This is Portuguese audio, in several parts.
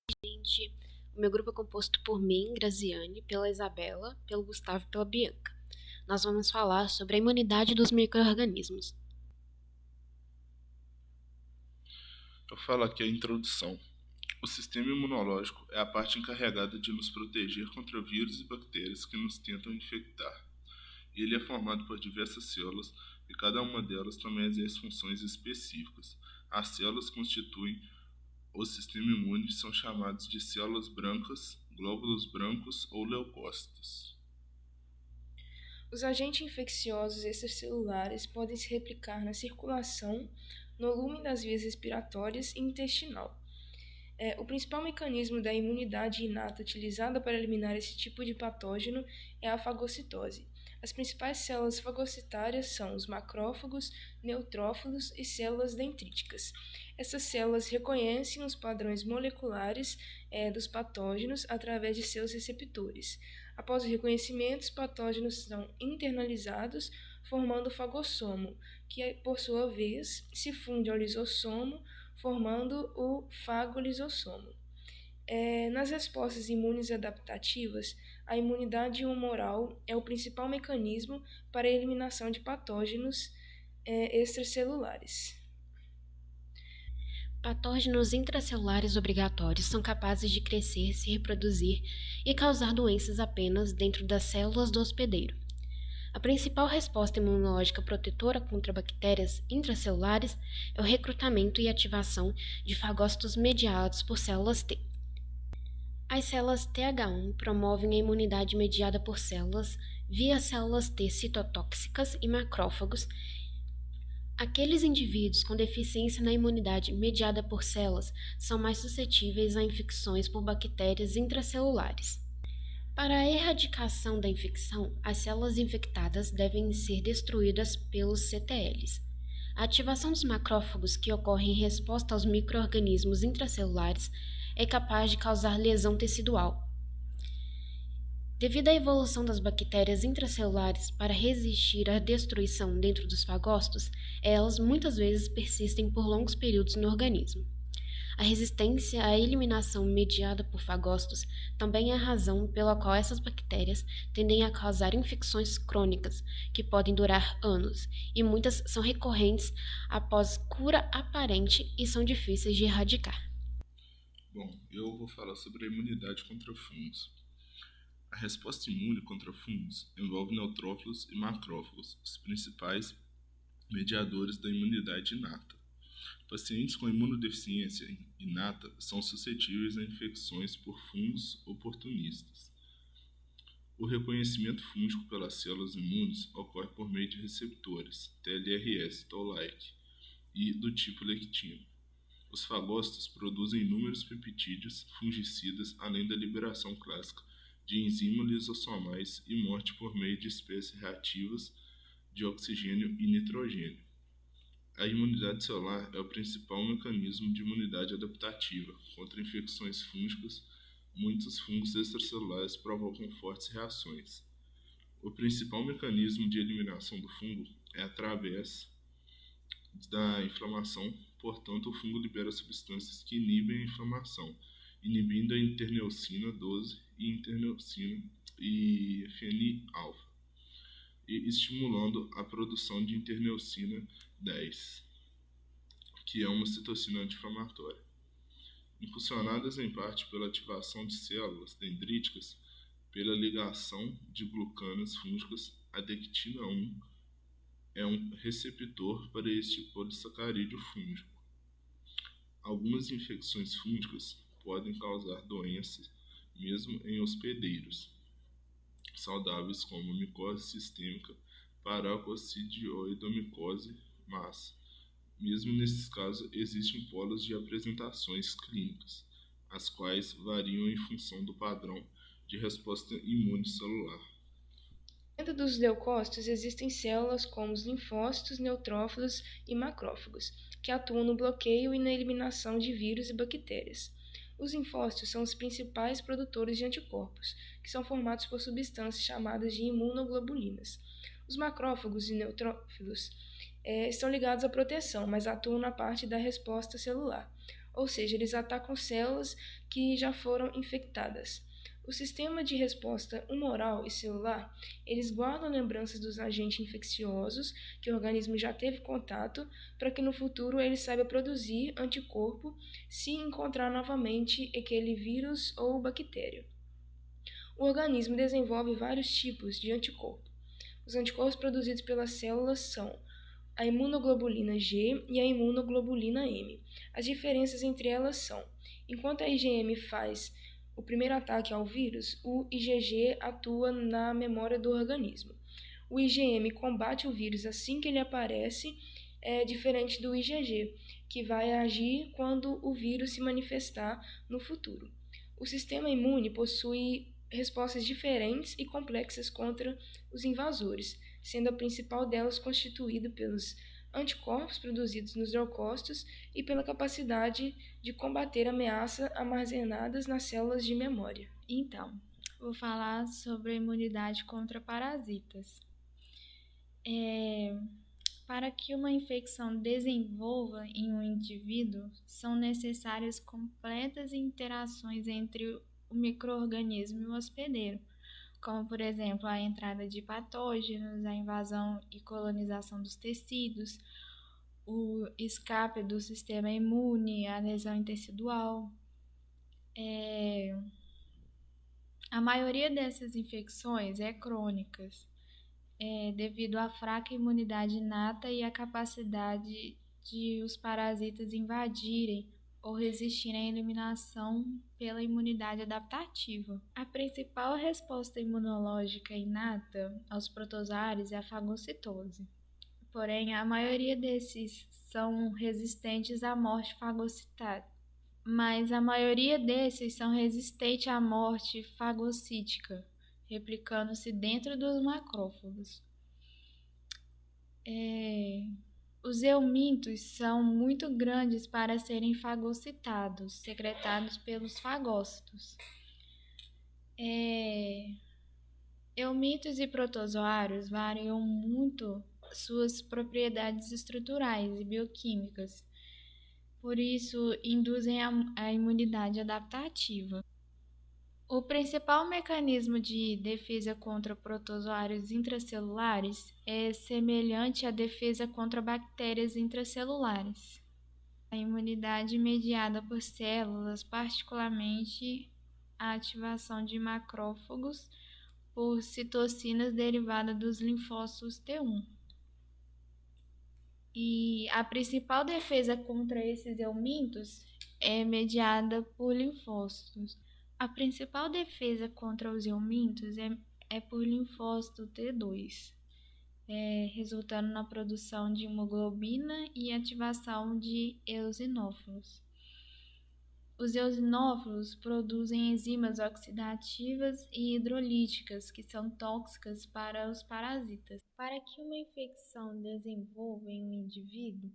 Gente, o meu grupo é composto por mim, Graziane, pela Isabela, pelo Gustavo e pela Bianca. Nós vamos falar sobre a imunidade dos micro-organismos. Eu falo aqui a introdução. O sistema imunológico é a parte encarregada de nos proteger contra vírus e bactérias que nos tentam infectar. Ele é formado por diversas células e cada uma delas também exerce funções específicas. As células constituem o sistema imune, são chamadas de células brancas, glóbulos brancos ou leucócitos. Os agentes infecciosos extracelulares podem se replicar na circulação, no lumen das vias respiratórias e intestinal. O principal mecanismo da imunidade inata utilizada para eliminar esse tipo de patógeno é a fagocitose. As principais células fagocitárias são os macrófagos, neutrófilos e células dendríticas. Essas células reconhecem os padrões moleculares dos patógenos através de seus receptores. Após o reconhecimento, os patógenos são internalizados, formando o fagossomo, que, por sua vez, se funde ao lisossomo, formando o fagolisossomo. Nas respostas imunes adaptativas, a imunidade humoral é o principal mecanismo para a eliminação de patógenos extracelulares. Patógenos intracelulares obrigatórios são capazes de crescer, se reproduzir e causar doenças apenas dentro das células do hospedeiro. A principal resposta imunológica protetora contra bactérias intracelulares é o recrutamento e ativação de fagócitos mediados por células T. As células TH1 promovem a imunidade mediada por células via células T citotóxicas e macrófagos. Aqueles indivíduos com deficiência na imunidade mediada por células são mais suscetíveis a infecções por bactérias intracelulares. Para a erradicação da infecção, as células infectadas devem ser destruídas pelos CTLs. A ativação dos macrófagos, que ocorre em resposta aos micro-organismos intracelulares, é capaz de causar lesão tecidual. Devido à evolução das bactérias intracelulares para resistir à destruição dentro dos fagócitos, elas muitas vezes persistem por longos períodos no organismo. A resistência à eliminação mediada por fagócitos também é a razão pela qual essas bactérias tendem a causar infecções crônicas, que podem durar anos, e muitas são recorrentes após cura aparente e são difíceis de erradicar. Bom, eu vou falar sobre a imunidade contra fungos. A resposta imune contra fungos envolve neutrófilos e macrófagos, os principais mediadores da imunidade inata. Pacientes com imunodeficiência inata são suscetíveis a infecções por fungos oportunistas. O reconhecimento fúngico pelas células imunes ocorre por meio de receptores TLRS, Toll-like, e do tipo lectina. Os fagócitos produzem inúmeros peptídeos fungicidas, além da liberação clássica de enzimas lisossomais e morte por meio de espécies reativas de oxigênio e nitrogênio. A imunidade celular é o principal mecanismo de imunidade adaptativa contra infecções fúngicas. Muitos fungos extracelulares provocam fortes reações. O principal mecanismo de eliminação do fungo é através da inflamação, portanto, o fungo libera substâncias que inibem a inflamação, inibindo a interneucina 12 e interneucina e FNα, e estimulando a produção de interneucina 10, que é uma citocina anti-inflamatória. Impulsionadas em parte pela ativação de células dendríticas, pela ligação de glucanas fúngicas, a dectina 1 é um receptor para este polissacarídeo fúngico. Algumas infecções fúngicas podem causar doenças mesmo em hospedeiros saudáveis, como micose sistêmica, paracoccidioidomicose, mas, mesmo nesses casos, existem polos de apresentações clínicas, as quais variam em função do padrão de resposta imune celular. Dentro dos leucócitos existem células como os linfócitos, neutrófilos e macrófagos, que atuam no bloqueio e na eliminação de vírus e bactérias. Os linfócitos são os principais produtores de anticorpos, que são formados por substâncias chamadas de imunoglobulinas. Os macrófagos e neutrófilos estão ligados à proteção, mas atuam na parte da resposta celular. ou seja, eles atacam células que já foram infectadas. O sistema de resposta humoral e celular, eles guardam lembranças dos agentes infecciosos que o organismo já teve contato, para que no futuro ele saiba produzir anticorpo se encontrar novamente aquele vírus ou bactéria. O organismo desenvolve vários tipos de anticorpo. Os anticorpos produzidos pelas células são a imunoglobulina G e a imunoglobulina M. As diferenças entre elas são: enquanto a IgM faz o primeiro ataque ao vírus, o IgG atua na memória do organismo. O IgM combate o vírus assim que ele aparece, diferente do IgG, que vai agir quando o vírus se manifestar no futuro. O sistema imune possui respostas diferentes e complexas contra os invasores, sendo a principal delas constituída pelos anticorpos produzidos nos leucócitos e pela capacidade de combater ameaças armazenadas nas células de memória. Então, vou falar sobre a imunidade contra parasitas. Para que uma infecção desenvolva em um indivíduo, são necessárias completas interações entre o micro-organismo e o hospedeiro, como, por exemplo, a entrada de patógenos, a invasão e colonização dos tecidos, o escape do sistema imune, a lesão intertecidual. A maioria dessas infecções é crônicas, devido à fraca imunidade inata e à capacidade de os parasitas invadirem ou resistirem à eliminação pela imunidade adaptativa. A principal resposta imunológica inata aos protozoários é a fagocitose. Porém, a maioria desses são resistentes à morte fagocitária. Mas a maioria desses são resistentes à morte fagocítica, replicando-se dentro dos macrófagos. Os eumintos são muito grandes para serem fagocitados, secretados pelos fagócitos. Eumintos e protozoários variam muito suas propriedades estruturais e bioquímicas, por isso induzem a imunidade adaptativa. O principal mecanismo de defesa contra protozoários intracelulares é semelhante à defesa contra bactérias intracelulares. A imunidade mediada por células, particularmente a ativação de macrófagos por citocinas derivadas dos linfócitos T1. E a principal defesa contra esses eumintos é mediada por linfócitos. A principal defesa contra os eumintos é por linfócito T2, resultando na produção de hemoglobina e ativação de eosinófilos. Os eosinófilos produzem enzimas oxidativas e hidrolíticas que são tóxicas para os parasitas. Para que uma infecção desenvolva em um indivíduo,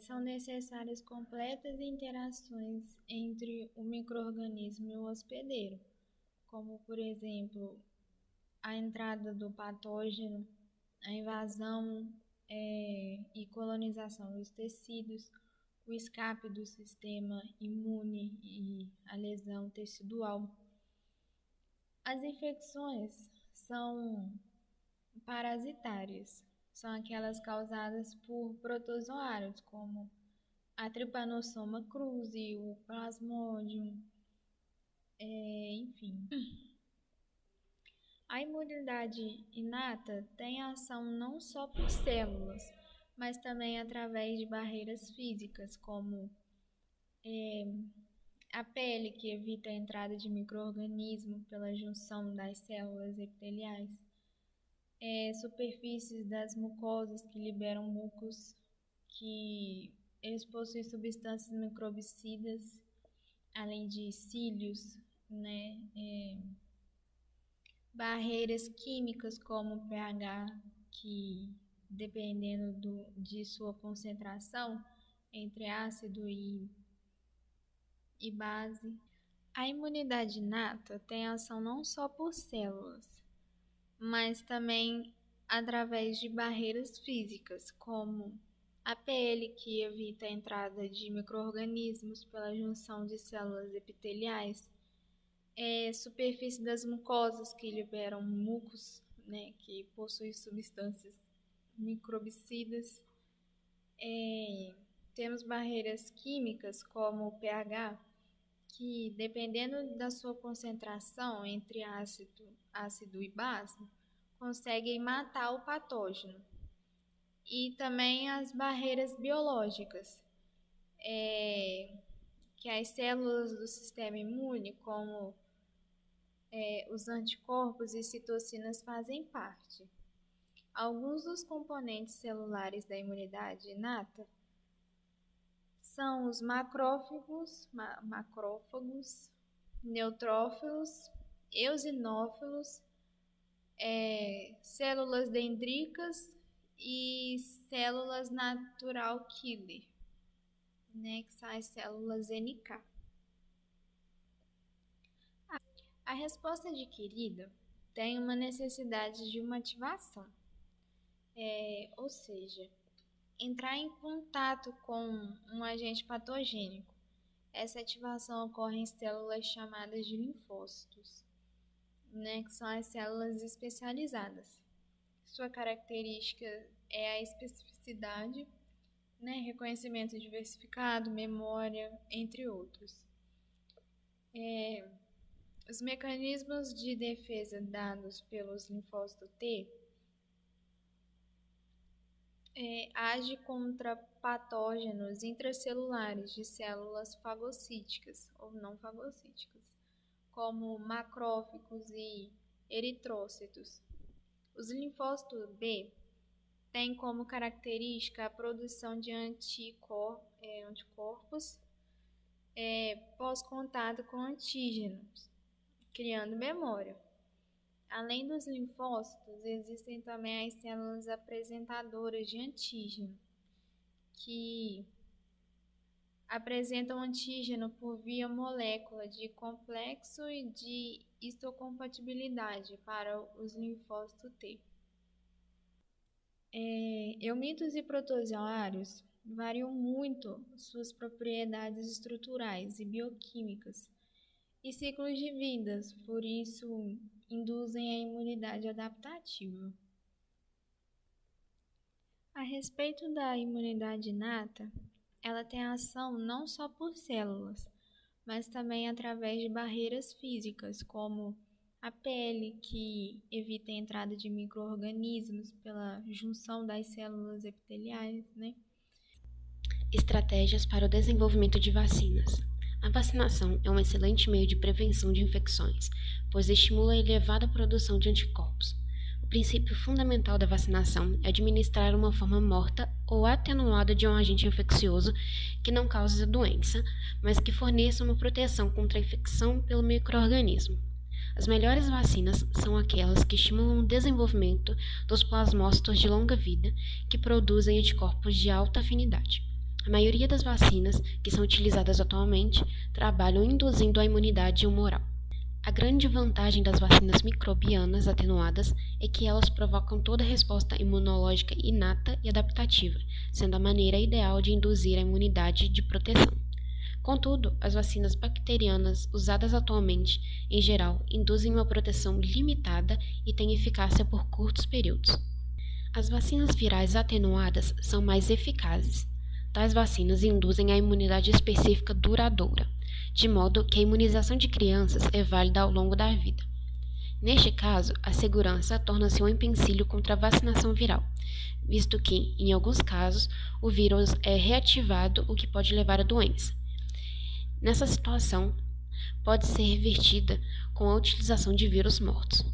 são necessárias completas interações entre o micro-organismo e o hospedeiro, como, por exemplo, a entrada do patógeno, a invasão e colonização dos tecidos, o escape do sistema imune e a lesão tecidual. As infecções são parasitárias, são aquelas causadas por protozoários, como a Trypanosoma cruzi, o Plasmodium, enfim. A imunidade inata tem ação não só por células, mas também através de barreiras físicas, como a pele, que evita a entrada de micro-organismos pela junção das células epiteliais, superfícies das mucosas que liberam mucos, que eles possuem substâncias microbicidas, além de cílios, barreiras químicas como o pH, que dependendo de sua concentração entre ácido e base. A imunidade inata tem ação não só por células, mas também através de barreiras físicas, como a pele, que evita a entrada de micro-organismos pela junção de células epiteliais, superfície das mucosas, que liberam mucos, né, que possuem substâncias microbicidas. Temos barreiras químicas, como o pH, que, dependendo da sua concentração entre ácido e base, conseguem matar o patógeno. E também as barreiras biológicas, que as células do sistema imune, como os anticorpos e citocinas, fazem parte. Alguns dos componentes celulares da imunidade inata são os macrófagos, neutrófilos, eosinófilos, células dendríticas e células natural killer, né, que são as células NK. A resposta adquirida tem uma necessidade de uma ativação, ou seja, entrar em contato com um agente patogênico. Essa ativação ocorre em células chamadas de linfócitos, né, que são as células especializadas. Sua característica é a especificidade, né, reconhecimento diversificado, memória, entre outros. Os mecanismos de defesa dados pelos linfócitos T age contra patógenos intracelulares de células fagocíticas ou não fagocíticas, como macrófagos e eritrócitos. Os linfócitos B têm como característica a produção de anticorpos pós-contato com antígenos, criando memória. Além dos linfócitos, existem também as células apresentadoras de antígeno, que apresentam antígeno por via molécula de complexo e de histocompatibilidade para os linfócitos T. Eumintos e protozoários variam muito suas propriedades estruturais e bioquímicas e ciclos de vida, por isso induzem a imunidade adaptativa. A respeito da imunidade inata, ela tem ação não só por células, mas também através de barreiras físicas, como a pele, que evita a entrada de micro-organismos pela junção das células epiteliais, né? Estratégias para o desenvolvimento de vacinas. A vacinação é um excelente meio de prevenção de infecções, pois estimula a elevada produção de anticorpos. O princípio fundamental da vacinação é administrar uma forma morta ou atenuada de um agente infeccioso que não cause a doença, mas que forneça uma proteção contra a infecção pelo micro-organismo. As melhores vacinas são aquelas que estimulam o desenvolvimento dos plasmócitos de longa vida, que produzem anticorpos de alta afinidade. A maioria das vacinas que são utilizadas atualmente trabalham induzindo a imunidade humoral. A grande vantagem das vacinas microbianas atenuadas é que elas provocam toda a resposta imunológica inata e adaptativa, sendo a maneira ideal de induzir a imunidade de proteção. Contudo, as vacinas bacterianas usadas atualmente, em geral, induzem uma proteção limitada e têm eficácia por curtos períodos. As vacinas virais atenuadas são mais eficazes. Tais vacinas induzem a imunidade específica duradoura, de modo que a imunização de crianças é válida ao longo da vida. Neste caso, a segurança torna-se um empecilho contra a vacinação viral, visto que, em alguns casos, o vírus é reativado, o que pode levar à doença. Nessa situação, pode ser revertida com a utilização de vírus mortos.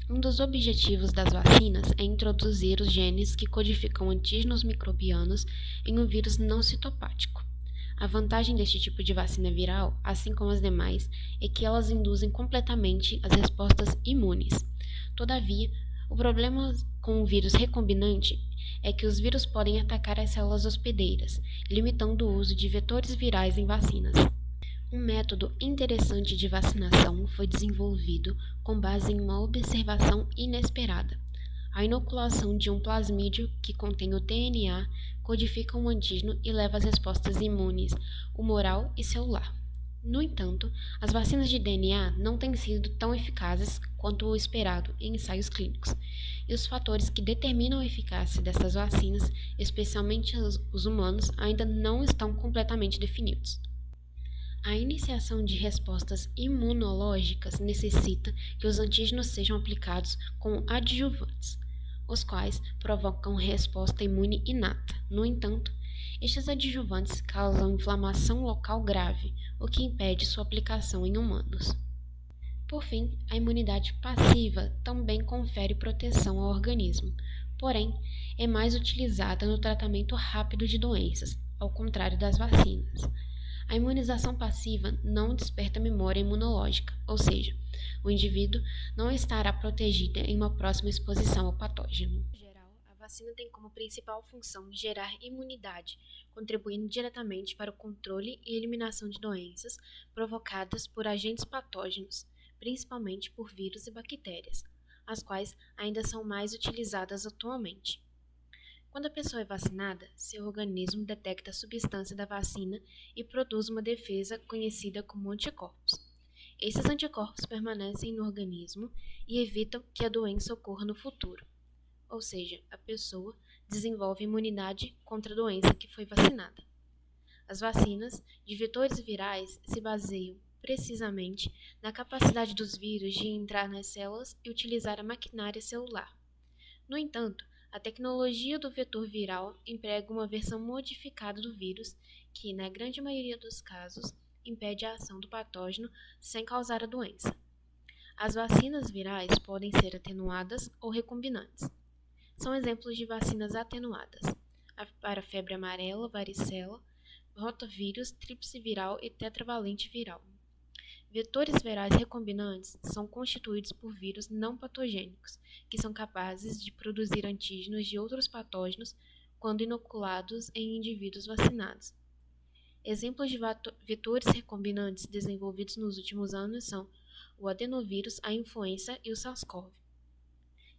Um dos objetivos das vacinas é introduzir os genes que codificam antígenos microbianos em um vírus não citopático. A vantagem deste tipo de vacina viral, assim como as demais, é que elas induzem completamente as respostas imunes. Todavia, o problema com o vírus recombinante é que os vírus podem atacar as células hospedeiras, limitando o uso de vetores virais em vacinas. Um método interessante de vacinação foi desenvolvido com base em uma observação inesperada: a inoculação de um plasmídio que contém o DNA codifica um antígeno e leva as respostas imunes, humoral e celular. No entanto, as vacinas de DNA não têm sido tão eficazes quanto o esperado em ensaios clínicos, e os fatores que determinam a eficácia dessas vacinas, especialmente os humanos, ainda não estão completamente definidos. A iniciação de respostas imunológicas necessita que os antígenos sejam aplicados com adjuvantes, os quais provocam resposta imune inata. No entanto, estes adjuvantes causam inflamação local grave, o que impede sua aplicação em humanos. Por fim, a imunidade passiva também confere proteção ao organismo, porém, é mais utilizada no tratamento rápido de doenças, ao contrário das vacinas. A imunização passiva não desperta memória imunológica, ou seja, o indivíduo não estará protegido em uma próxima exposição ao patógeno. Em geral, a vacina tem como principal função gerar imunidade, contribuindo diretamente para o controle e eliminação de doenças provocadas por agentes patógenos, principalmente por vírus e bactérias, as quais ainda são mais utilizadas atualmente. Quando a pessoa é vacinada, seu organismo detecta a substância da vacina e produz uma defesa conhecida como anticorpos. Esses anticorpos permanecem no organismo e evitam que a doença ocorra no futuro. Ou seja, a pessoa desenvolve imunidade contra a doença que foi vacinada. As vacinas de vetores virais se baseiam precisamente na capacidade dos vírus de entrar nas células e utilizar a maquinária celular. No entanto, a tecnologia do vetor viral emprega uma versão modificada do vírus que, na grande maioria dos casos, impede a ação do patógeno sem causar a doença. As vacinas virais podem ser atenuadas ou recombinantes. São exemplos de vacinas atenuadas para febre amarela, varicela, rotavírus, tríplice viral e tetravalente viral. Vetores virais recombinantes são constituídos por vírus não patogênicos, que são capazes de produzir antígenos de outros patógenos quando inoculados em indivíduos vacinados. Exemplos de vetores recombinantes desenvolvidos nos últimos anos são o adenovírus, a influenza e o SARS-CoV,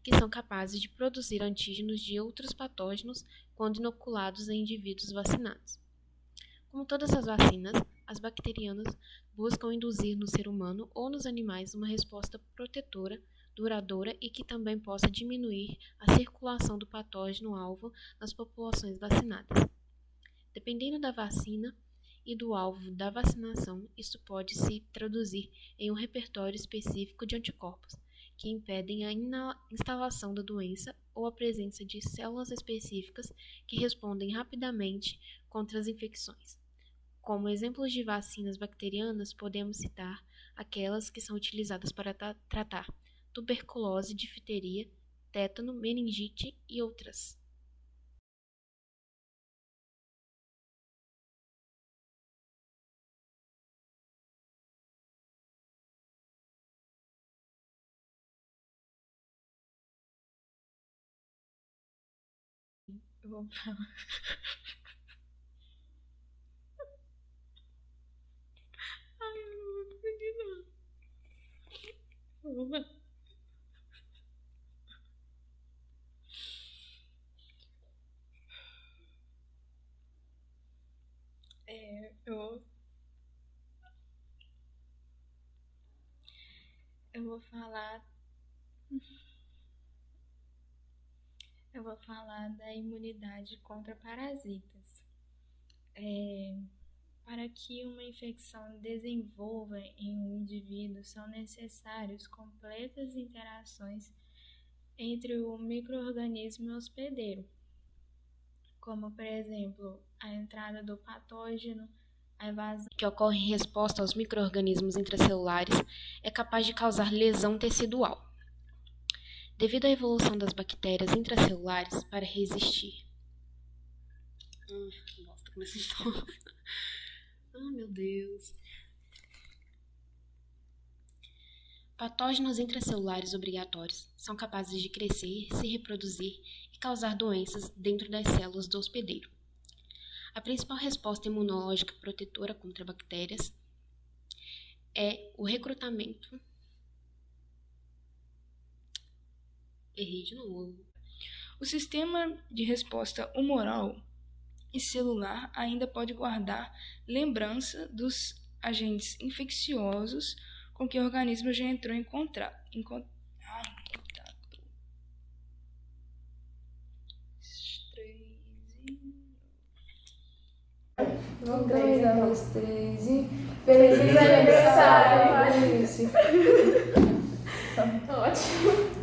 que são capazes de produzir antígenos de outros patógenos quando inoculados em indivíduos vacinados. Como todas as vacinas, as bacterianas buscam induzir no ser humano ou nos animais uma resposta protetora, duradoura e que também possa diminuir a circulação do patógeno-alvo nas populações vacinadas. Dependendo da vacina e do alvo da vacinação, isso pode se traduzir em um repertório específico de anticorpos, que impedem a instalação da doença ou a presença de células específicas que respondem rapidamente contra as infecções. Como exemplos de vacinas bacterianas, podemos citar aquelas que são utilizadas para tratar tuberculose, difteria, tétano, meningite e outras. Eu vou falar. Ai, eu não vou conseguir, não. Eu vou... Eu vou falar. Eu vou falar da imunidade contra parasitas. Para que uma infecção desenvolva em um indivíduo, são necessárias completas interações entre o micro-organismo e o hospedeiro, como, por exemplo, a entrada do patógeno, a evasão, que ocorre em resposta aos micro-organismos intracelulares, é capaz de causar lesão tecidual, devido à evolução das bactérias intracelulares para resistir. Que bosta, comecei de novo. Meu Deus. Patógenos intracelulares obrigatórios são capazes de crescer, se reproduzir e causar doenças dentro das células do hospedeiro. A principal resposta imunológica protetora contra bactérias é o recrutamento. Errei de novo. O sistema de resposta humoral e celular ainda pode guardar lembrança dos agentes infecciosos com que o organismo já entrou em contato. Um, dois, três e... Feliz aniversário, Maurício! Ótimo!